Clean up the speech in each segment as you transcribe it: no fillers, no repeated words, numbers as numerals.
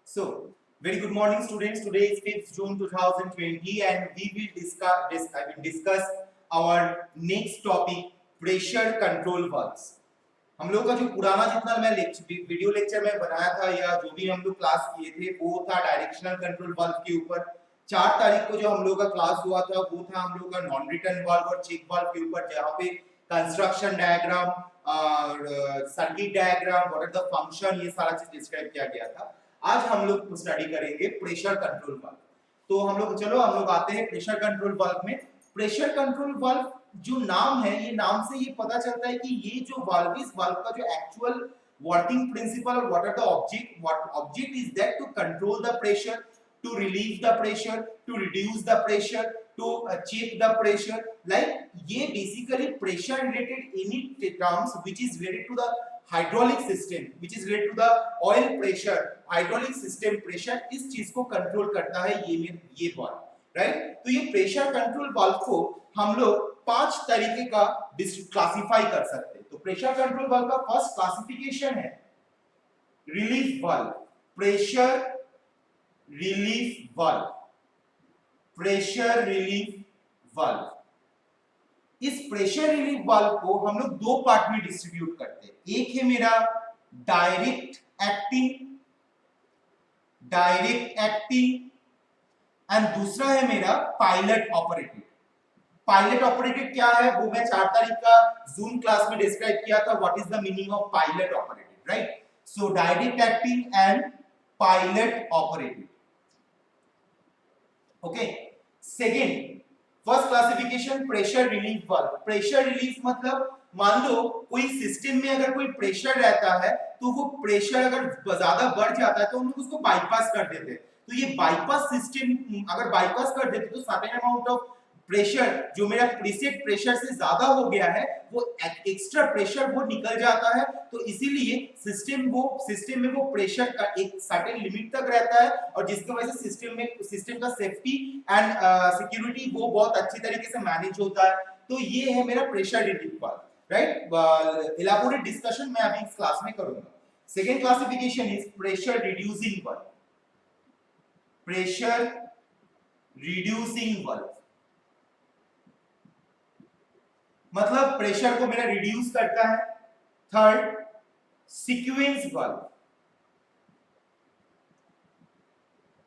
So, very good morning, students. Today is 5th June 2020, and we will discuss our next topic, pressure control valves. हम लोग का जो पुराना जितना मैं वीडियो लेक्चर में बनाया था या जो भी हम लोग क्लास किए थे वो था डायरेक्शनल कंट्रोल वाल्व के ऊपर। 4 तारीख को जो हम लोग का क्लास हुआ था वो था हम लोग का नॉन रिटर्न वाल्व और चेक वाल्व के ऊपर, जहाँ पे construction diagram, circuit diagram, what are the function, ये सारा चीज डिस्क्राइब किया गया था। आज हम लोग स्टडी करेंगे प्रेशर कंट्रोल वाल्व। तो हम लोग आते हैं प्रेशर कंट्रोल वाल्व में। प्रेशर कंट्रोल वाल्व जो नाम है, ये नाम से ये पता चलता है कि ये जो वाल्व, इस वाल्व का जो एक्चुअल वर्किंग प्रिंसिपल और what are the object is that to control the pressure, to relieve the pressure, to reduce the pressure, to check the pressure. Like ये basically pressure related any terms which is related to the hydraulic system, which is related to the oil pressure, hydraulic system pressure, इस चीज को control करता है ये valve, right. तो ये pressure control valve को हम लोग 5 तरीके का क्लासिफाई कर सकते हैं। तो प्रेशर कंट्रोल वाल्व का फर्स्ट क्लासिफिकेशन है relief valve, pressure relief valve, pressure relief valve. इस प्रेशर रिलीफ वाल्व को हम लोग 2 पार्ट में डिस्ट्रीब्यूट करते हैं। एक है मेरा डायरेक्ट एक्टिंग एंड दूसरा है मेरा पायलट ऑपरेटेड। पायलट ऑपरेटेड क्या है वो मैं 4 तारीख का जूम क्लास में डिस्क्राइब किया था। What is the meaning of pilot operated, right. So direct acting and pilot operated. Okay, second first classification pressure relief valve. Pressure relief मतलब मान लो कोई सिस्टम में अगर कोई प्रेशर रहता है तो वो प्रेशर अगर ज्यादा बढ़ जाता है तो हम लोग उसको बाईपास कर देते हैं। तो ये बाईपास सिस्टम अगर बाईपास कर देते तो सर्टेन अमाउंट ऑफ प्रेशर जो मेरा प्रीसेट प्रेशर से ज्यादा हो गया है वो एक्स्ट्रा प्रेशर वो निकल जाता है। तो इसीलिए सिस्टम में वो प्रेशर का एक सर्टेन लिमिट तक रहता है और जिसकी वजह से सिस्टम का सेफ्टी एंड सिक्योरिटी वो बहुत अच्छी तरीके से मैनेज होता है। तो ये है मेरा pressure relief valve, right. Elaborate discussion मैं अभी इस क्लास में करूंगा। Second classification is pressure reducing valve, pressure reducing valve मतलब प्रेशर को मेरा रिड्यूस करता है। Third sequence valve,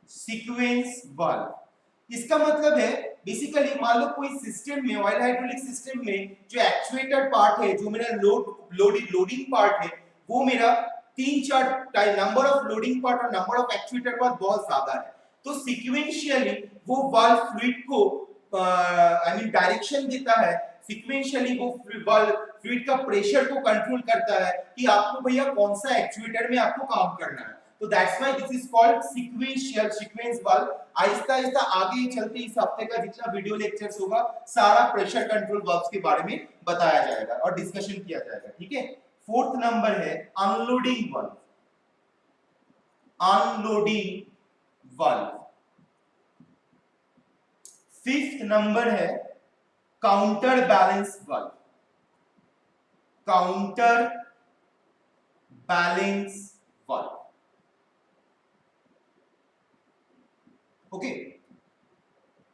sequence valve इसका मतलब है बेसिकली मान लो कोई सिस्टम में, ऑयल हाइड्रोलिक सिस्टम में जो एक्चुएटर पार्ट है, जो मेरा लोडिंग पार्ट है, वो मेरा 3-4 नंबर ऑफ लोडिंग पार्ट और नंबर ऑफ एक्चुएटर पार्ट बहुत ज्यादा है। तो सीक्वेंशियली वो वाल्व फ्लूइड को डायरेक्शन देता है। सीक्वेंशियली वो फ्लूइड का प्रेशर को कंट्रोल करता है कि आपको भैया कौन सा एक्चुएटर में आपको काम करना है। तो that's why this is called sequence valve. Aahista Aahista आगे चलते इस हफ्ते का जितना वीडियो लेक्चर्स होगा सारा प्रेशर कंट्रोल वाल्व्स के बारे में बताया जाएगा और डिस्कशन किया जाएगा, ठीक है। फोर्थ नंबर है unloading valve, unloading valve. Fifth number है counter balance valve, counter balance valve. Okay,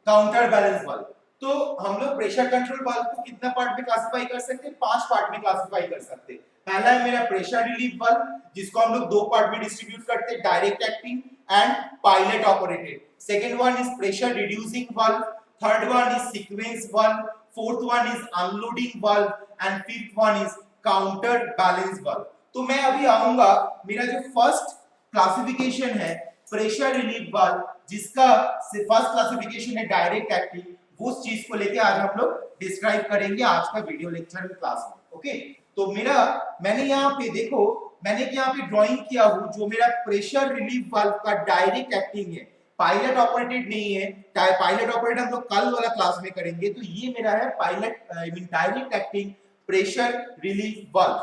counter balance valve. तो हम लोग प्रेशर कंट्रोल वाल्व को कितना पार्ट में क्लासिफाई कर सकते हैं? 5 पार्ट में क्लासिफाई कर सकते हैं। पहला है मेरा प्रेशर रिलीफ वाल्व जिसको हम लोग 2 पार्ट में डिस्ट्रीब्यूट करते हैं, direct acting and pilot operated. Second one is pressure reducing valve, third one is sequence valve, fourth one is unloading valve and fifth one is counter balance valve. तो मैं अभी आऊंगा मेरा जो फर्स्ट क्लासिफिकेशन है pressure relief valve, जिसका first classification है direct acting, वो उस चीज को लेके आज हम लोग डिस्क्राइब करेंगे आज का वीडियो लेक्चर में क्लास में। ओके, तो मैंने यहाँ पे देखो, मैंने यहाँ पे ड्राइंग किया हूँ जो मेरा प्रेशर रिलीफ वाल्व का डायरेक्ट एक्टिंग है, पायलट ऑपरेटेड नहीं है। पायलट ऑपरेटेड हम लोग कल वाला क्लास में करेंगे। तो ये मेरा है direct acting pressure relief valve.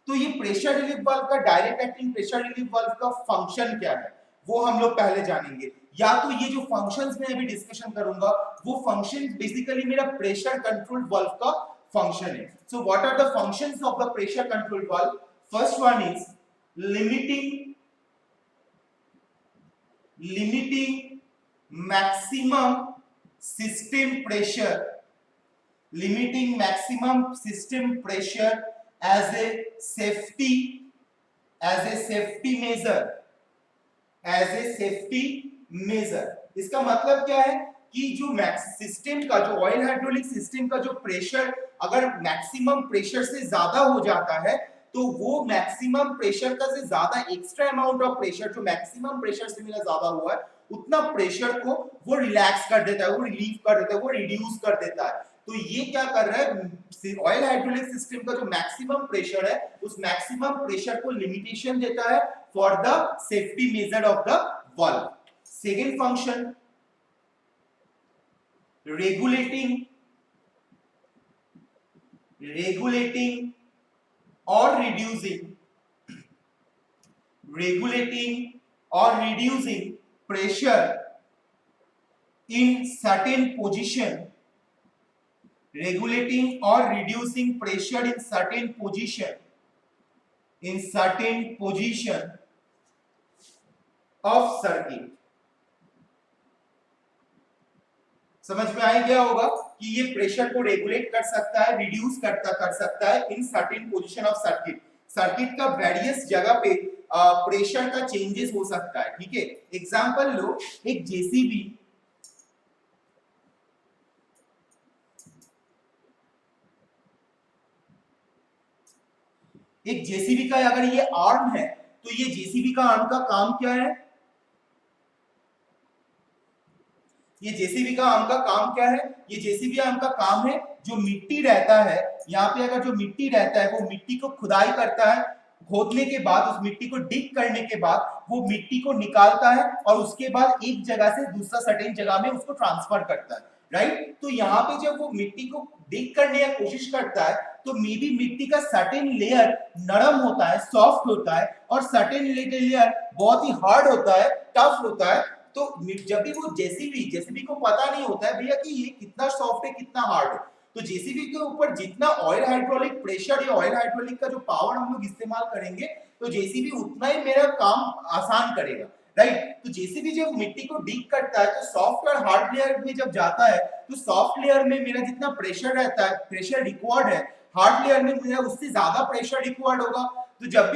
तो ये प्रेशर रिलीफ वाल्व का direct acting pressure relief valve का फंक्शन क्या है वो हम लोग पहले जानेंगे। या तो ये जो फंक्शंस में अभी डिस्कशन करूंगा वो फंक्शन बेसिकली मेरा प्रेशर कंट्रोल वाल्व का फंक्शन है। So what are the functions of the pressure control valve? First one is limiting limiting maximum system pressure, limiting maximum system pressure as a safety measure, as a safety measure। इसका मतलब क्या है कि जो system का, जो oil hydraulic system का जो प्रेशर अगर मैक्सिमम प्रेशर से ज्यादा हो जाता है तो वो मैक्सिमम प्रेशर का से ज्यादा एक्स्ट्रा अमाउंट ऑफ प्रेशर, जो मैक्सिमम प्रेशर से मेरा ज्यादा हुआ है उतना प्रेशर को वो रिलैक्स कर देता है, वो रिलीव कर देता है, वो रिड्यूस कर देता है। तो ये क्या कर रहा है, ऑयल हाइड्रोलिक सिस्टम का जो मैक्सिमम प्रेशर है उस मैक्सिमम प्रेशर को लिमिटेशन देता है for the safety measure of the valve। Second function, regulating or reducing pressure in certain position, regulating or reducing pressure in certain position of circuit। समझ में आ गया होगा कि ये प्रेशर को रेगुलेट कर सकता है, रिड्यूस कर सकता है in certain position of circuit. Circuit का वेरियस जगह पे प्रेशर का चेंजेस हो सकता है, ठीक है। एग्जांपल लो, एक जेसीबी, का अगर ये आर्म है तो ये जेसीबी का आर्म का काम क्या है, ये जेसीबी का आर्म का काम क्या है, ये जेसीबी आर्म का काम है जो मिट्टी रहता है यहाँ पे, अगर जो मिट्टी रहता है वो मिट्टी को खुदाई करता है, खोदने के बाद उस मिट्टी को डिग करने के बाद वो मिट्टी को निकालता है और उसके बाद एक जगह से दूसरा सर्टेन जगह में उसको ट्रांसफर करता है, राइट। तो यहाँ पे जब वो मिट्टी को डिग करने की कोशिश करता है तो मे बी मिट्टी का सर्टेन लेयर नरम होता है, सॉफ्ट होता है, और सर्टेन लेयर बहुत ही हार्ड होता है, टफ होता है। तो जब भी वो जेसीबी को पता नहीं होता है भैया कि ये कितना सॉफ्ट है कितना हार्ड है, तो जेसीबी के ऊपर जितना ऑयल हाइड्रोलिक प्रेशर या ऑयल हाइड्रोलिक का जो पावर हम लोग इस्तेमाल करेंगे तो जेसीबी उतना ही मेरा काम आसान करेगा, राइट। तो जेसीबी जब मिट्टी को डिग करता है तो सॉफ्ट और हार्ड लेयर में जब जाता है तो सॉफ्ट लेयर में मेरा जितना प्रेशर रहता है, प्रेशर रिक्वायर्ड है, हार्ड लेयर में मेरा उससे ज्यादा प्रेशर रिक्वायर्ड होगा। तो जब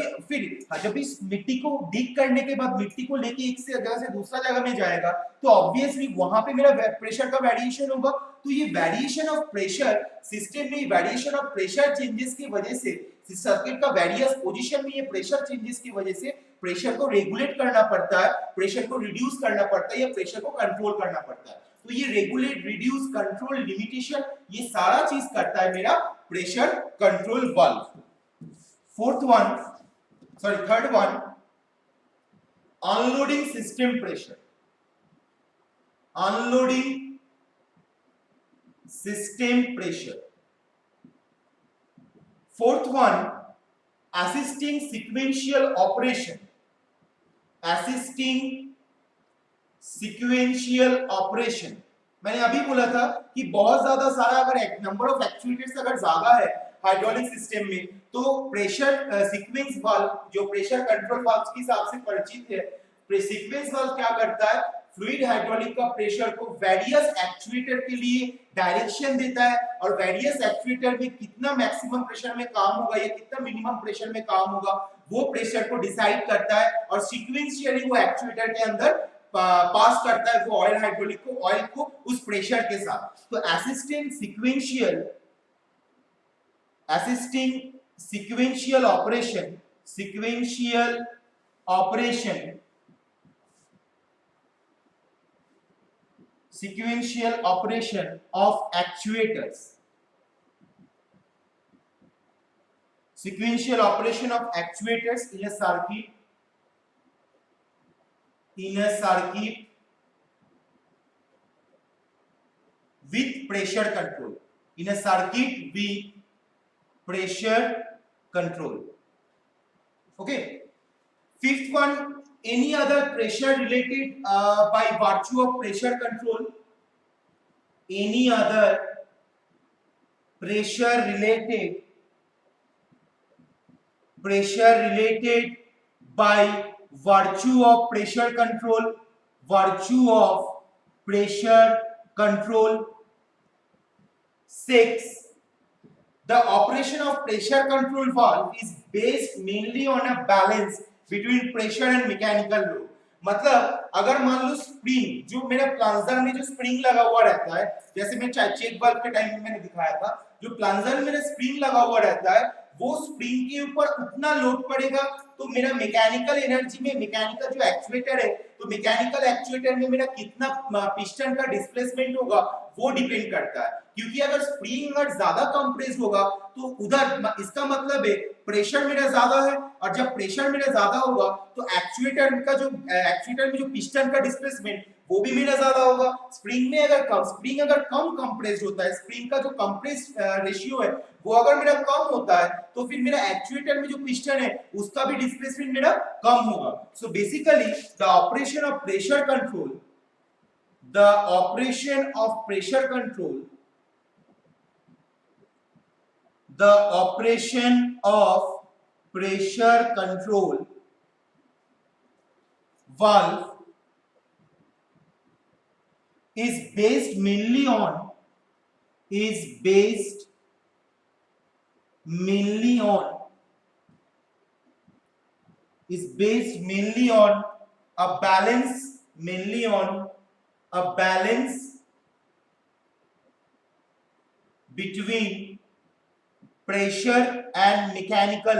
भी मिट्टी को डिग करने के बाद मिट्टी को लेके एक से जगह से दूसरा जगह में जाएगा तो ऑब्वियसली वहां पे मेरा प्रेशर का वेरिएशन होगा। तो ये वेरिएशन ऑफ प्रेशर सिस्टम में, वेरिएशन ऑफ प्रेशर चेंजेस की वजह से सर्किट का वेरियस पोजीशन में ये प्रेशर चेंजेस की वजह से प्रेशर को रेगुलेट करना पड़ता है, प्रेशर को रिड्यूस करना पड़ता है या प्रेशर को कंट्रोल करना पड़ता है। तो ये रेगुलेट, रिड्यूस, कंट्रोल, लिमिटेशन, ये सारा चीज करता है मेरा pressure control valve. Third one, unloading system pressure, unloading system pressure। Fourth one, assisting sequential operation, assisting sequential operation। मैंने अभी बोला था कि बहुत ज्यादा सारा अगर नंबर ऑफ एक्चुएटर्स अगर ज्यादा है हाइड्रोलिक सिस्टम में तो प्रेशर सीक्वेंस वाल्व, जो प्रेशर कंट्रोल वाल्व के हिसाब से परिचित है, सीक्वेंस वाल्व क्या करता है, फ्लूइड हाइड्रोलिक का प्रेशर को वेरियस एक्चुएटर के लिए डायरेक्शन देता है और वेरियस एक्चुएटर में कितना मैक्सिमम प्रेशर में काम होगा या कितना मिनिमम प्रेशर में काम होगा वो प्रेशर को डिसाइड करता है और सीक्वेंशियली वो एक्चुएटर के अंदर पास करता है वो ऑयल हाइड्रोलिक को, ऑयल को उस प्रेशर के साथ। तो assisting sequential operation of actuators, sequential operation of actuators in a circuit with pressure control, in a circuit with pressure control। Okay, fifth one, any other pressure related by virtue of pressure control, any other pressure related by virtue of pressure control, virtue of pressure control. 6. The operation of pressure control valve is based mainly on a balance between pressure and mechanical load. मतलब अगर मान लो spring, जो मेरा plunger में जो spring लगा हुआ रहता है, जैसे मैं चेक वाल्व के टाइम में मैंने दिखाया था, जो प्लंजर में मेरा स्प्रिंग लगा हुआ रहता है, वो स्प्रिंग के ऊपर उतना लोड पड़ेगा तो मेरा मैकेनिकल एनर्जी में, मैकेनिकल जो एक्चुएटर है, तो मैकेनिकल एक्चुएटर में मेरा कितना पिस्टन का डिस्प्लेसमेंट होगा वो डिपेंड करता है। क्योंकि अगर स्प्रिंग अगर ज्यादा कंप्रेस होगा तो उधर इसका मतलब है प्रेशर मेरा ज्यादा है, और जब प्रेशर मेरा ज्यादा होगा तो एक्चुएटर में जो पिस्टन का डिस्प्लेसमेंट वो भी मेरा ज्यादा होगा। स्प्रिंग अगर कम कंप्रेस्ड होता है, स्प्रिंग का जो कंप्रेस रेशियो है वो अगर मेरा कम होता है तो फिर मेरा एक्चुएटर में जो पिस्टन है उसका भी डिस्प्लेसमेंट मेरा कम होगा। So basically the operation of pressure control valve is based mainly on a balance between pressure and mechanical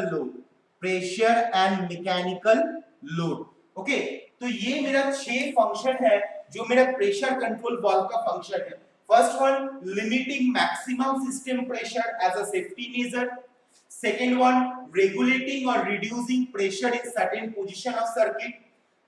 load। Okay, तो ये मेरा 6 फंक्शन है जो मेरा प्रेशर कंट्रोल वाल्व का फंक्शन है। First one, limiting maximum system pressure as a safety measure. Second one, regulating or reducing pressure in certain position of circuit.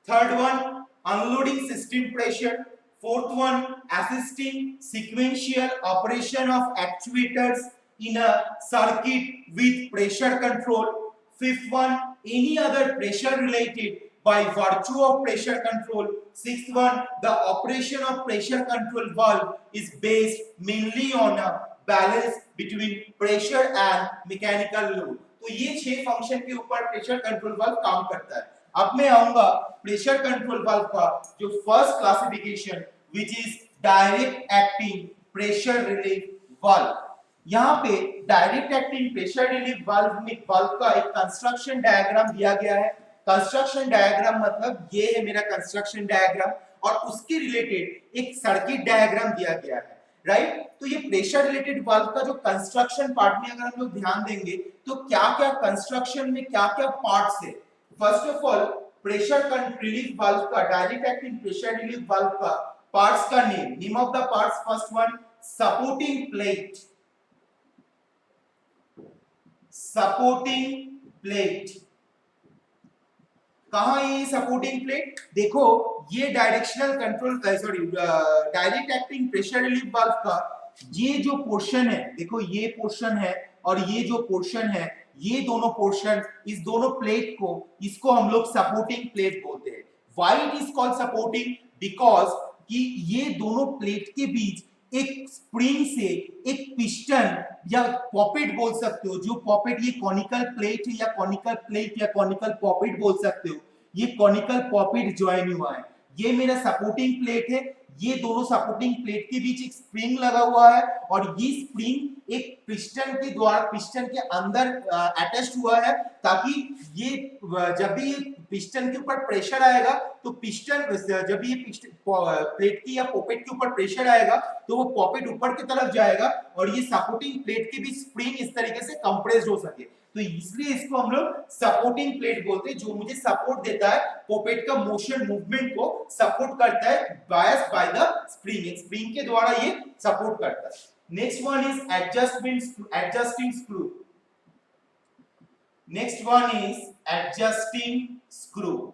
Third one, unloading system pressure. Fourth one, assisting sequential operation of actuators in a circuit with pressure control. Fifth one, any other pressure related by virtue of pressure control. Sixth one, the operation of pressure control valve is based mainly on a balance between pressure and mechanical load। तो ये 6 function के ऊपर pressure control valve काम करता है। अब मैं आऊंगा प्रेशर कंट्रोल वाल्व का जो first classification which is direct acting pressure relief valve. यहाँ पे direct acting pressure relief valve का एक कंस्ट्रक्शन डायग्राम दिया गया है। कंस्ट्रक्शन डायग्राम मतलब ये है मेरा कंस्ट्रक्शन डायग्राम, और उसके रिलेटेड एक सर्किट डायग्राम दिया गया है, राइट। तो ये प्रेशर रिलेटेड वाल्व का जो कंस्ट्रक्शन पार्ट में अगर हम लोग ध्यान देंगे तो क्या-क्या कंस्ट्रक्शन में क्या-क्या पार्ट्स है। First of all, pressure relief valve का, direct acting pressure relief valve का पार्ट्स का name of the parts, first one supporting plate. कहां है ये सपोर्टिंग प्लेट? देखो ये directional control direct acting pressure relief valve का ये जो पोर्शन है, देखो ये पोर्शन है और ये जो पोर्शन है, ये दोनों पोर्शन, इस दोनों प्लेट को, इसको हम लोग सपोर्टिंग प्लेट बोलते हैं। Why it is called supporting? Because कि ये दोनों प्लेट के बीच एक स्प्रिंग से एक पिस्टन या पॉपेट बोल सकते हो, जो पॉपेट, ये कॉनिकल प्लेट है या कॉनिकल पॉपेट बोल सकते हो, ये कॉनिकल पॉपेट ज्वाइन हुआ है, ये मेरा सपोर्टिंग प्लेट है। ये दोनों सपोर्टिंग प्लेट के बीच एक स्प्रिंग लगा हुआ है और ये स्प्रिंग एक पिस्टन के द्वारा, पिस्टन के अंदर अटैच्ड हुआ है, ताकि ये जब भी पिस्टन के ऊपर प्रेशर आएगा तो पिस्टन, जब ये प्लेट की या पॉपेट के ऊपर प्रेशर आएगा तो वो पॉपेट ऊपर की तरफ जाएगा और ये सपोर्टिंग प्लेट के बीच स्प्रिंग इस तरीके से कंप्रेस्ड हो सके, तो इसलिए इसको हम लोग सपोर्टिंग प्लेट बोलते हैं, जो मुझे सपोर्ट देता है, पॉपेट का मोशन मूवमेंट को सपोर्ट करता है bias by the spring, spring के द्वारा ये सपोर्ट करता है। Next one is adjusting screw. Next one is adjusting screw.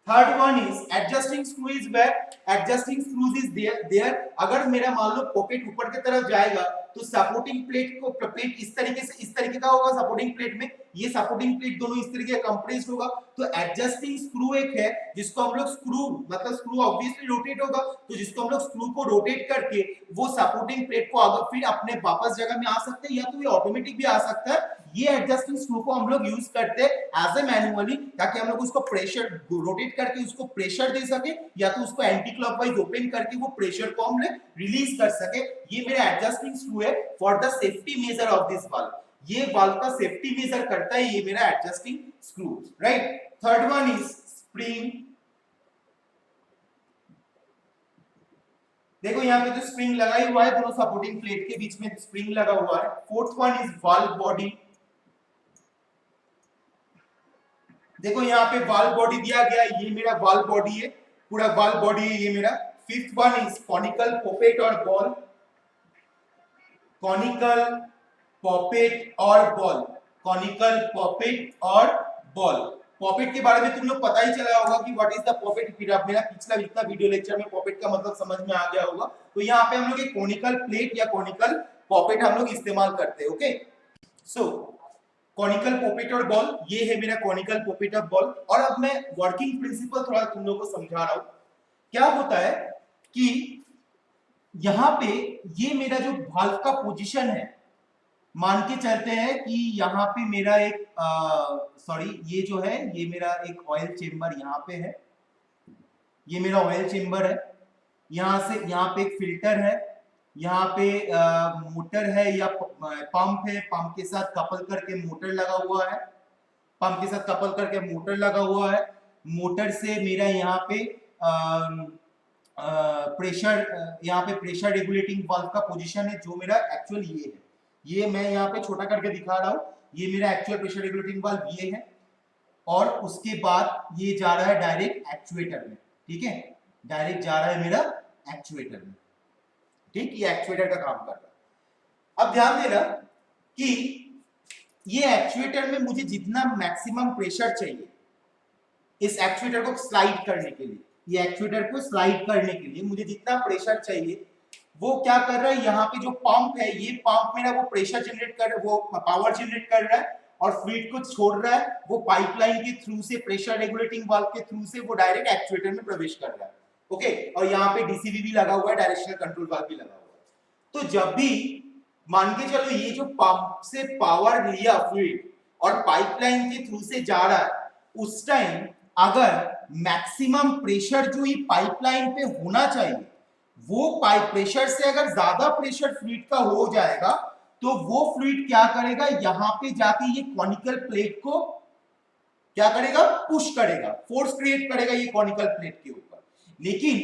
Third one is adjusting screw is where adjusting screws is there. अगर मेरा मान लो पॉकेट ऊपर की तरफ जाएगा तो सपोर्टिंग प्लेट को, प्लेट इस तरीके का होगा सपोर्टिंग प्लेट में, ये सपोर्टिंग प्लेट दोनों इस तरीके कंप्रेस्ड होगा, तो एडजस्टिंग स्क्रू एक है जिसको हम लोग स्क्रू, मतलब स्क्रू ऑब्वियसली रोटेट होगा, तो जिसको हम लोग स्क्रू को रोटेट करके वो सपोर्टिंग प्लेट को अगर फिर अपने वापस जगह में आ सकते हैं, या तो ये ऑटोमेटिक भी आ सकता है ये एडजस्टिंग स्क्रू को हम लोग यूज करते हैं एज ए मैनुअली, ताकि हम लोग उसको प्रेशर रोटेट करके उसको प्रेशर दे सके, या तो उसको एंटी क्लॉकवाइज ओपन करके वो प्रेशर को हम रिलीज कर सके। ये मेरा एडजस्टिंग स्क्रू है for the safety measure of this valve. ये वाल्व का सेफ्टी मेजर करता है ये मेरा adjusting screw, right. Third one is spring. देखो यहाँ पे जो स्प्रिंग लगाई हुआ है दोनों सपोर्टिंग प्लेट के बीच में स्प्रिंग लगा हुआ है। Fourth one is valve body. देखो यहाँ पे वाल्व बॉडी दिया गया है, ये मेरा वाल्व बॉडी है, पूरा वाल्व बॉडी है ये मेरा। फिफ्थ वन इज कॉनिकल पॉपेट और बॉल। कॉनिकल पॉपेट और बॉल, कॉनिकल पॉपेट और बॉल। पॉपेट के बारे में तुम लोग पता ही चला होगा कि व्हाट इज द पॉपेट। फिर आप मेरा पिछला जितना वीडियो लेक्चर में पॉपेट का मतलब समझ में आ गया होगा। तो यहाँ पे हम लोग एक कॉनिकल प्लेट या कॉनिकल पॉपेट हम लोग इस्तेमाल करते हैं, ओके। सो कॉनिकल पॉपेट और बॉल, ये है मेरा कॉनिकल पॉपेट और बॉल। और अब मैं वर्किंग प्रिंसिपल थोड़ा तुम लोगों को समझा रहा हूं। क्या होता है कि यहाँ पे ये मेरा जो वाल्व का पोजीशन है, मान के चलते हैं कि यहाँ पे मेरा एक ये जो है ये मेरा एक ऑयल चेंबर यहाँ पे है, ये मेरा ऑयल चेंबर है। यहाँ से यहाँ पे एक फिल्टर है, यहाँ पे मोटर है या पंप है, पंप के साथ कपल करके मोटर लगा हुआ है, पंप के साथ कपल करके मोटर लगा हुआ है। मोटर से मेरा यहाँ पे प्रेशर, यहाँ पे प्रेशर रेगुलेटिंग वाल्व का पोजीशन है जो मेरा एक्चुअल ये है। ये मैं यहाँ पे छोटा करके दिखा रहा हूँ, ये मेरा एक्चुअल प्रेशर रेगुलेटिंग वाल्व ये है। और उसके बाद ये जा रहा है डायरेक्ट एक्चुएटर में, ठीक है, डायरेक्ट जा रहा है मेरा एक्चुएटर में, ठीक, ये एक्चुएटर का काम कर रहा है। अब ध्यान देना कि ये एक्चुएटर में मुझे जितना मैक्सिमम प्रेशर चाहिए इस एक्चुएटर को स्लाइड करने के लिए, ये एक्चुएटर को स्लाइड करने के लिए मुझे जितना प्रेशर चाहिए वो क्या कर रहा है, यहाँ पे जो पंप है ये पंप मेरा वो प्रेशर जनरेट कर, वो पावर जनरेट कर रहा है और फ्लूइड को छोड़ रहा है, वो पाइपलाइन के थ्रू से प्रेशर रेगुलेटिंग वाल्व के थ्रू से वो डायरेक्ट एक्चुएटर में प्रवेश कर रहा है, ओके। और यहाँ पे डीसीवी भी लगा हुआ है, डायरेक्शनल कंट्रोल वाल्व भी लगा हुआ है। तो जब भी मान के चलो ये जो पंप से पावर लिया फ्लूइड और पाइपलाइन के थ्रू से जा रहा है, उस टाइम अगर मैक्सिमम प्रेशर जो ये पाइपलाइन पे होना चाहिए वो पाइप प्रेशर से अगर ज्यादा प्रेशर फ्लूइड का हो जाएगा तो वो फ्लूइड क्या करेगा, यहां पे जाके ये कॉनिकल प्लेट को क्या करेगा, पुश करेगा, फोर्स क्रिएट करेगा ये कॉनिकल प्लेट के ऊपर। लेकिन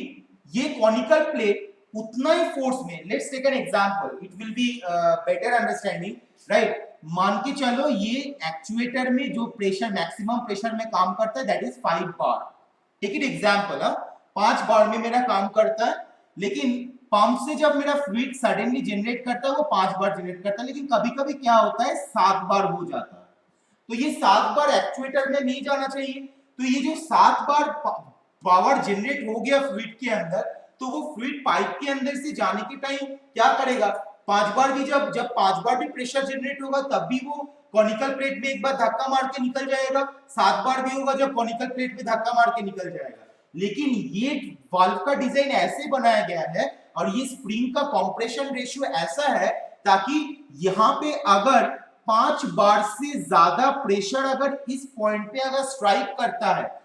ये कॉनिकल प्लेट उतना ही फोर्स में, let's take an example, it will be better understanding, right. मान के चलो ये एक्चुएटर में जो प्रेशर मैक्सिमम प्रेशर में काम करता है that is 5 bar, take it example, 5 bar में मेरा काम करता है। लेकिन पंप से जब मेरा फ्लूइड सडनली जनरेट करता है वो 5 बार जनरेट करता है, लेकिन कभी-कभी क्या होता है 7 बार हो जाता है। तो ये 7 बार एक्चुएटर में नहीं जाना चाहिए। तो ये जो 7 बार पावर जनरेट हो गया फ्लूइड के अंदर, तो वो फ्लूइड पाइप के अंदर से जाने के टाइम क्या करेगा, 5 बार भी जब 5 बार भी प्रेशर जनरेट होगा तब भी वो कॉनिकल प्लेट में एक बार धक्का मार के निकल जाएगा, 7 बार भी होगा जब कॉनिकल प्लेट में धक्का मार के निकल जाएगा। लेकिन ये वाल्व का डिजाइन ऐसे बनाया गया है और ये स्प्रिंग का कंप्रेशन रेशियो ऐसा है ताकि यहाँ पे अगर 5 बार से ज्यादा प्रेशर अगर इस पॉइंट पे अगर स्ट्राइक करता है,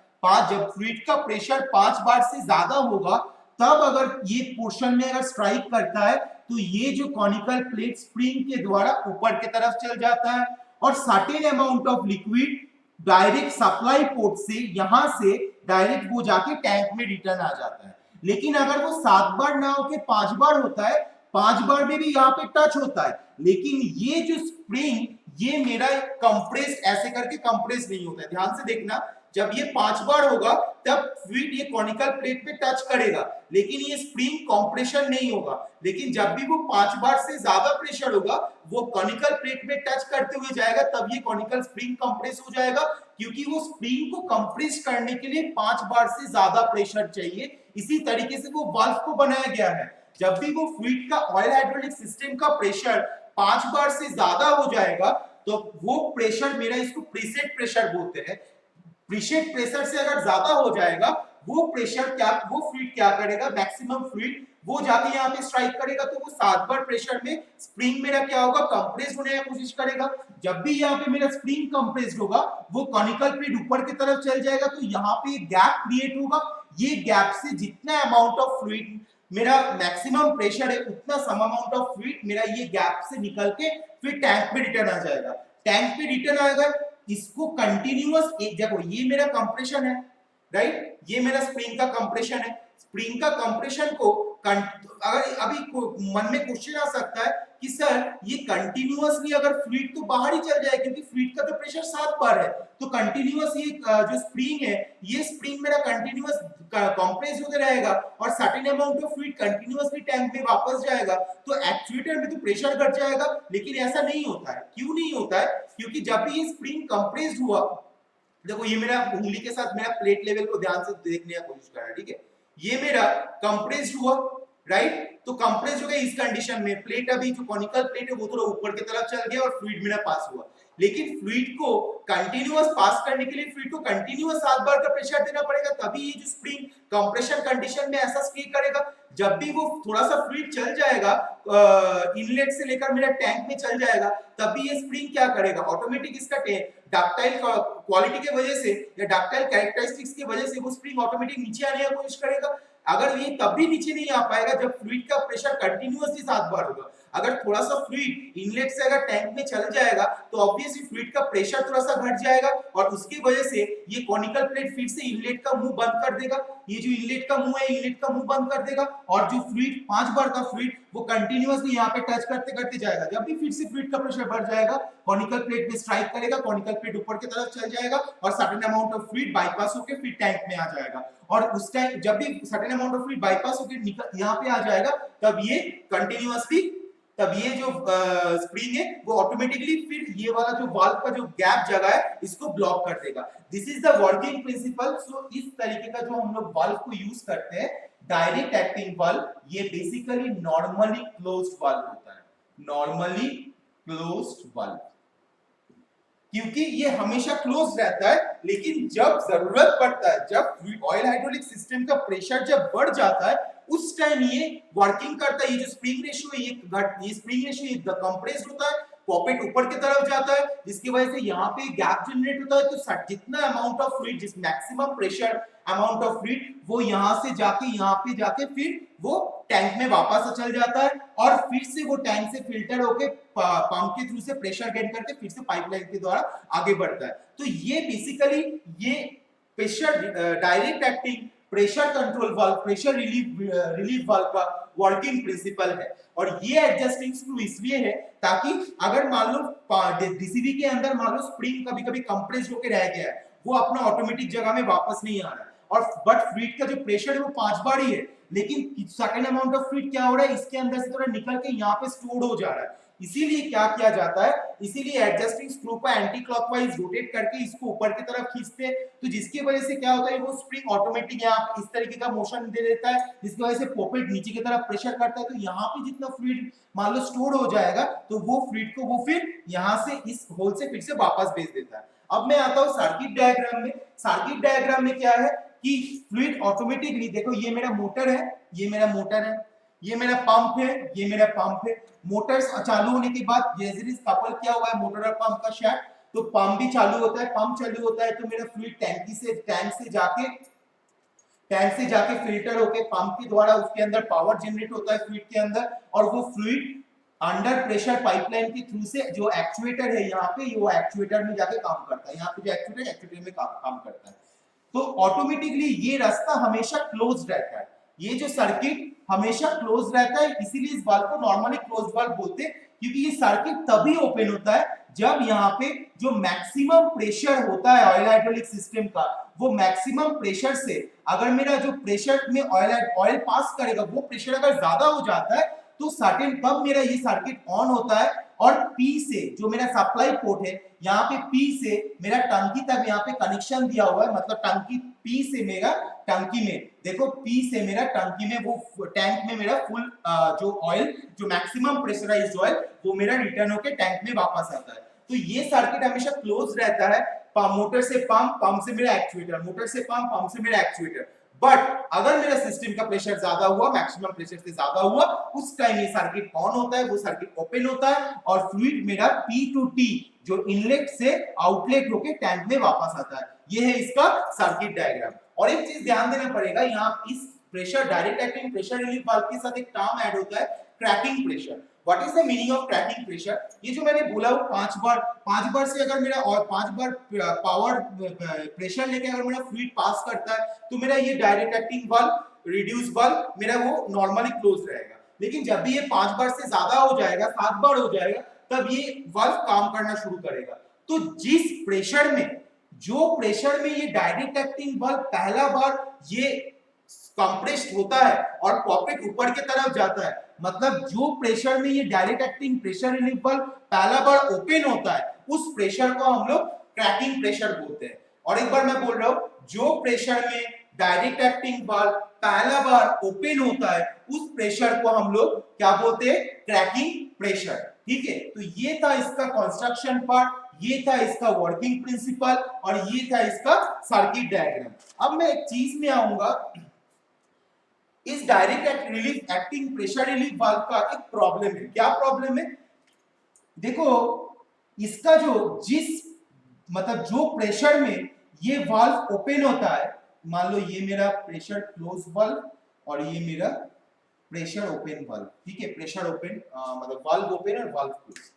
जब फ्लूइड का प्रेशर 5 बार से ज्यादा होगा तब अगर ये पोर्शन में अगर स्ट्राइक करता है तो ये जो कॉनिकल प्लेट स्प्रिंग के द्वारा ऊपर की तरफ चल जाता है और certain amount of liquid direct supply port से यहां से डायरेक्ट वो जाके टैंक में रिटर्न आ जाता है। लेकिन अगर वो 7 बार ना होके 5 बार होता है, 5 बार में भी यहाँ पे टच होता है, लेकिन ये जो स्प्रिंग ये मेरा कंप्रेस ऐसे करके कंप्रेस नहीं होता है। ध्यान से देखना, जब ये 5 बार होगा तब फ्लूइड ये कॉनिकल प्लेट पे टच करेगा, लेकिन ये स्प्रिंग कंप्रेशन नहीं होगा। लेकिन जब भी वो 5 बार से ज्यादा प्रेशर होगा वो कॉनिकल प्लेट में टच करते हुए जाएगा, तब ये कॉनिकल स्प्रिंग कंप्रेस हो जाएगा, क्योंकि वो स्प्रिंग को कंप्रेस करने के लिए 5 बार से ज्यादा प्रेशर चाहिए। इसी तरीके से वो वाल्व को बनाया गया है। जब भी वो फ्लूइड का ऑयल हाइड्रोलिक सिस्टम का प्रेशर 5 बार से ज्यादा हो जाएगा तो वो प्रेशर मेरा, इसको प्रीसेट प्रेशर बोलते हैं, प्रीसेट प्रेशर से अगर ज्यादा हो जाएगा वो प्रेशर क्या, वो फ्लूइड क्या करेगा, मैक्सिमम फ्लूइड वो जाके यहाँ पे स्ट्राइक करेगा, तो वो 7 बार प्रेशर में स्प्रिंग मेरा क्या होगा, कंप्रेस होने की कोशिश करेगा। जब भी यहाँ पे मेरा स्प्रिंग कंप्रेस्ड होगा, वो कॉनिकल प्लेट ऊपर की तरफ चल जाएगा, तो यहाँ पे गैप क्रिएट होगा। ये गैप से जितना अमाउंट ऑफ फ्लूइड मेरा मैक्सिमम प्रेशर है, उतना सम अमाउंट ऑफ फ्लूइड मेरा ये गैप से निकल के फिर टैंक में रिटर्न आ जाएगा। टैंक पे रिटर्न आएगा, इसको कंटिन्यूअस, एक देखो ये मेरा कंप्रेशन है, राइट, ये मेरा स्प्रिंग का कंप्रेशन है। स्प्रिंग का कंप्रेशन को अगर अभी मन में क्वेश्चन आ सकता है कि सर ये कंटिन्यूअसली अगर फ्लूइड तो बाहर ही चल जाए, क्योंकि फ्लूइड का तो प्रेशर 7 बार है, तो कंटिन्यूअस ये जो स्प्रिंग है, ये स्प्रिंग मेरा कंटिन्यूअस कंप्रेस होते रहेगा और certain amount of fluid continuously tank में वापस जाएगा, तो एक्चुएटर में तो प्रेशर घट जाएगा। लेकिन ऐसा नहीं होता है। क्यों नहीं होता है? क्योंकि जब भी ये स्प्रिंग कंप्रेस्ड हुआ, देखो ये मेरा उंगली के साथ मेरा प्लेट लेवल को ध्यान से देखने की कोशिश करना, ठीक है, ये मेरा कंप्रेस्ड हुआ, राइट, तो कंप्रेस हो गया। इस कंडीशन में प्लेट, अभी जो कॉनिकल प्लेट है वो थोड़ा ऊपर की तरफ चल गया और फ्लूइड मेरा पास हुआ। लेकिन फ्लूइड को कंटीन्यूअस पास करने के लिए फ्लूइड को कंटीन्यूअस 7 बार का प्रेशर देना पड़ेगा, तभी ये जो स्प्रिंग कंप्रेशन कंडीशन में ऐसा स्टे करेगा। जब भी वो थोड़ा सा फ्लूइड चल जाएगा, इनलेट से लेकर मेरा टैंक में चल जाएगा, तभी ये स्प्रिंग क्या करेगा, ऑटोमेटिक इसका डक्टाइल क्वालिटी की वजह से या डक्टाइल कैरेक्टरिस्टिक्स की वजह से वो स्प्रिंग ऑटोमेटिक नीचे आने की कोशिश करेगा। अगर ये तब भी नीचे नहीं आ पाएगा जब फ्लूइड का प्रेशर कंटीन्यूअसली 7 बार होगा। अगर थोड़ा सा फ्लूइड इनलेट से अगर टैंक में चल जाएगा, तो ऑब्वियसली फ्लूइड का प्रेशर थोड़ा सा घट जाएगा और उसकी वजह से ये कॉनिकल प्लेट फिर से इनलेट का मुंह बंद कर देगा। ये जो इनलेट का मुंह है, इनलेट का मुंह बंद कर देगा और जो फ्लूइड 5 बार का फ्लूइड वो कंटीन्यूअसली यहाँ पे टच करते करते जाएगा। जब भी फिर से फ्लूइड का प्रेशर बढ़ जाएगा, कॉनिकल प्लेट में स्ट्राइक करेगा, कॉनिकल प्लेट ऊपर की तरफ चल जाएगा और certain amount of fluid bypass होकर फिर टैंक में आ जाएगा। और उस टाइम जब भी certain amount of fluid bypass होकर यहाँ पे आ जाएगा, तब ये कंटिन्यूअसली, तब ये जो स्प्रिंग है वो ऑटोमेटिकली फिर ये वाला जो वाल्व का जो गैप जगह है इसको ब्लॉक कर देगा। This is the working principle. So इस तरीके का जो हम लोग वाल्व को यूज करते हैं, डायरेक्ट एक्टिंग वाल्व, ये बेसिकली नॉर्मली क्लोज्ड वाल्व होता है, नॉर्मली क्लोज्ड वाल्व, क्योंकि ये हमेशा क्लोज रहता है। लेकिन जब जरूरत पड़ता है, जब ऑयल हाइड्रोलिक सिस्टम का प्रेशर जब बढ़ जाता है, उस टाइम ये वर्किंग करता है। ये जो स्प्रिंग रेशियो है, ये स्प्रिंग रेशियो कंप्रेस्ड होता है, पॉपेट ऊपर की तरफ जाता है, जिसकी वजह से यहाँ पे गैप जनरेट होता है। तो जितना अमाउंट ऑफ फ्लूइड, जिस maximum pressure amount of fluid, वो यहाँ से जाके यहाँ पे जाके फिर वो टैंक में वापस चल जाता है और फिर से वो टैंक से फिल्टर होके पंप के थ्रू से प्रेशर गेन करके फिर से पाइपलाइन के द्वारा आगे बढ़ता है। तो ये बेसिकली ये pressure direct acting pressure control valve, pressure relief valve का वर्किंग प्रिंसिपल है। और ये एडजस्टिंग स्क्रू इसलिए है ताकि अगर मान लो डीसीबी के अंदर मान लो स्प्रिंग कभी-कभी कंप्रेस्ड होकर रह गया है, वो अपना ऑटोमेटिक जगह में वापस नहीं आ रहा है, और बट फ्लूइड का जो प्रेशर है वो 5 बार ही है, लेकिन सेकंड अमाउंट ऑफ फ्लूइड क्या हो रहा है, इसके अंदर से थोड़ा निकल के यहाँ पे स्टोर हो जा रहा है। इसीलिए क्या किया जाता है, इसीलिए एडजस्टिंग स्क्रू को एंटी क्लॉकवाइज रोटेट करके इसको ऊपर की तरफ खींचते हैं, तो जिसकी वजह से क्या होता है, वो स्प्रिंग ऑटोमेटिक यहाँ इस तरीके का मोशन दे देता है, जिसकी वजह से पॉपेट नीचे की तरफ प्रेशर करता है। तो यहाँ पे जितना फ्लूइड मान लो स्टोर हो जाएगा, तो वो फ्लूइड को वो फिर यहाँ से इस होल से फिर से वापस भेज देता है। अब मैं आता हूँ सर्किट डायग्राम में। सर्किट डायग्राम में क्या है कि फ्लूइड ऑटोमेटिकली, देखो ये मेरा मोटर है, ये मेरा मोटर है, ये मेरा पंप है, ये मेरा पंप है। मोटर चालू होने के बाद जैसे कपल किया हुआ है मोटर और पंप का शाफ्ट, तो पंप भी चालू होता है। पंप चालू होता है तो मेरा फ्लूइड टैंक से जाके फिल्टर होके पंप के द्वारा उसके अंदर पावर जनरेट होता है फ्लूइड के अंदर, और वो फ्लूइड अंडर प्रेशर पाइपलाइन के थ्रू से जो एक्चुएटर है यहाँ पे, वो एक्चुएटर में जाके काम करता है। यहाँ पे जो एक्चुएटर में काम करता है, तो ऑटोमेटिकली ये रास्ता हमेशा क्लोज रहता है। ये जो सर्किट हमेशा क्लोज रहता है, इसीलिए इस वाल्व को नॉर्मली क्लोज वाल्व बोलते हैं, क्योंकि ये सर्किट तभी ओपन होता है जब यहाँ पे जो मैक्सिमम प्रेशर होता है ऑयल हाइड्रोलिक सिस्टम का, वो मैक्सिमम प्रेशर से अगर मेरा जो प्रेशर में ऑयल पास करेगा वो प्रेशर अगर ज्यादा हो जाता है, तो सर्टेन तब मेरा ये सर्किट ऑन होता है। और P से जो मेरा सप्लाई पोर्ट है, यहाँ पे P से मेरा टंकी तक यहाँ पे कनेक्शन दिया हुआ है, मतलब टंकी P से मेरा टंकी में, देखो P से मेरा टंकी में वो टैंक में मेरा फुल जो ऑयल, जो मैक्सिमम प्रेशराइज्ड ऑयल, वो मेरा रिटर्न होके टैंक में वापस आता है। तो ये सर्किट हमेशा क्लोज रहता है, मोटर से पंप, पंप से मेरा एक्चुएटर, मोटर से पंप, पंप से मेरा एक्चुएटर। बट अगर मेरा सिस्टम का प्रेशर ज्यादा हुआ, मैक्सिमम प्रेशर से ज्यादा हुआ, उस टाइम ये सर्किट ऑन होता है, वो सर्किट ओपन होता है और फ्लूइड मेरा P to T जो इनलेट से आउटलेट होके टैंक में वापस आता है। ये है इसका सर्किट डायग्राम। और एक चीज ध्यान देना पड़ेगा, यहाँ इस pressure direct acting pressure relief valve के साथ एक टर्म ऐड होता है cracking pressure. What is the meaning of cracking pressure? ये जो मैंने बोला वो 5 बार से अगर मेरा और 5 बार पावर प्रेशर लेके अगर मेरा फ्लूइड पास करता है तो मेरा ये direct acting valve reduce valve मेरा वो नॉर्मली क्लोज रहेगा। लेकिन जब भी ये 5 बार से ज्यादा हो जाएगा, 7 बार हो जाएगा, तब ये वाल्व काम करना शुरू करेगा। तो जिस प्रेशर में, जो प्रेशर में ये डायरेक्ट एक्टिंग वाल्व पहला बार ये कंप्रेस्ड होता है और पॉकेट ऊपर की तरफ जाता है, मतलब जो प्रेशर में ये direct acting pressure relief valve पहला बार ओपन होता है, उस प्रेशर को हम लोग क्रैकिंग प्रेशर बोलते हैं। और एक बार मैं बोल रहा हूं, जो प्रेशर में डायरेक्ट एक्टिंग वाल्व पहला बार ओपन होता है, उस प्रेशर को हम लोग क्या बोलते हैं? Cracking pressure. ठीक है, तो ये था इसका कंस्ट्रक्शन पार्ट, ये था इसका वर्किंग प्रिंसिपल और ये था इसका सर्किट डायग्राम। अब मैं एक चीज में आऊंगा, इस direct relief acting pressure relief valve का एक प्रॉब्लम है। क्या प्रॉब्लम है? देखो, इसका जो प्रेशर में ये वाल्व ओपन होता है, मान लो ये मेरा प्रेशर क्लोज वाल्व और ये मेरा प्रेशर ओपन वाल्व। ठीक है, प्रेशर ओपन मतलब वाल्व ओपन और वाल्व क्लोज।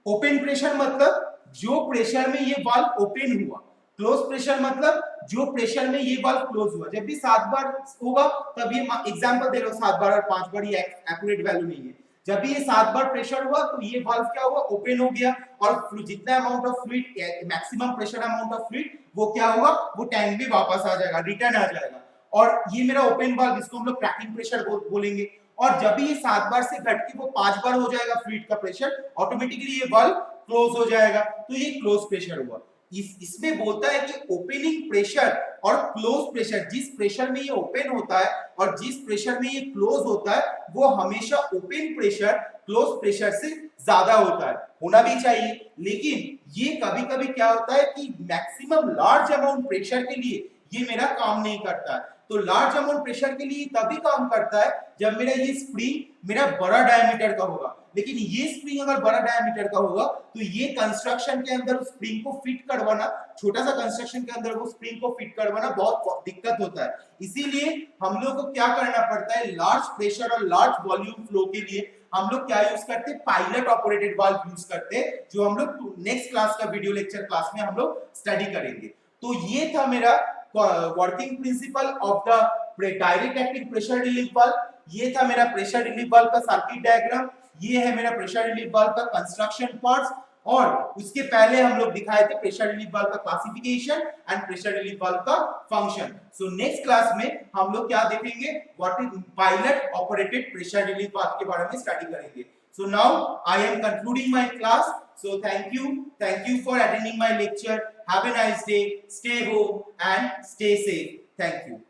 ओपन प्रेशर मतलब जो प्रेशर में ये वाल्व ओपन हुआ, क्लोज प्रेशर मतलब जो प्रेशर में ये वाल्व क्लोज हुआ। जब भी 7 बार होगा तब ये एग्जांपल दे रहा हूं, 7 बार और 5 बार ये एक्यूरेट वैल्यू नहीं है। जब भी ये 7 बार प्रेशर हुआ तो ये वाल्व क्या हुआ? ओपन हो गया और जितना amount of fluid, maximum pressure amount of fluid, वो क्या होगा? वो टैंक में वापस आ जाएगा, रिटर्न आ जाएगा। और ये मेरा ओपन वाल्व, इसको हम लोग क्रैकिंग प्रेशर बोलेंगे। और जब भी ये 7 बार से घट के वो 5 बार हो जाएगा फ्लूइड का प्रेशर, ऑटोमेटिकली ये वाल्व क्लोज हो जाएगा, तो ये क्लोज प्रेशर हुआ। इसमें बोलता है कि ओपनिंग प्रेशर और क्लोज प्रेशर, जिस प्रेशर में ये ओपन होता है और जिस प्रेशर में ये क्लोज होता है, वो हमेशा ओपन प्रेशर क्लोज प्रेशर से ज्यादा होता है, होना भी चाहिए। लेकिन ये कभी-कभी क्या होता है कि मैक्सिमम लार्ज अमाउंट प्रेशर के लिए ये मेरा काम नहीं करता है। तो लार्ज अमाउंट प्रेशर के लिए तभी काम करता है जब मेरा ये स्प्रिंग मेरा बड़ा डायमीटर का होगा। लेकिन ये स्प्रिंग अगर बड़ा डायमीटर का होगा तो ये कंस्ट्रक्शन के अंदर उस स्प्रिंग को फिट करवाना, छोटा सा कंस्ट्रक्शन के अंदर वो स्प्रिंग को फिट करवाना बहुत दिक्कत होता है। इसीलिए हम लोग को क्या करना पड़ता है? लार्ज प्रेशर और लार्ज वॉल्यूम फ्लो के लिए हम लोग क्या यूज करते हैं? पायलट ऑपरेटेड वाल्व यूज करते हैं, जो हम लोग नेक्स्ट क्लास का वीडियो लेक्चर क्लास में हम लोग स्टडी करेंगे। तो ये था मेरा working principle of the direct acting pressure relief valve, ये था मेरा प्रेशर रिलीफ वाल्व का सर्किट डायग्राम, ये है मेरा प्रेशर रिलीफ वाल्व का कंस्ट्रक्शन पार्ट्स, और उसके पहले हम लोग दिखाए थे प्रेशर रिलीफ वाल्व का classification and pressure relief valve का फंक्शन। सो नेक्स्ट क्लास में हम लोग क्या देखेंगे? What is pilot operated pressure relief valve के बारे में स्टडी करेंगे। So now I am concluding my class. So thank you for attending my lecture. Have a nice day. Stay home and stay safe. Thank you.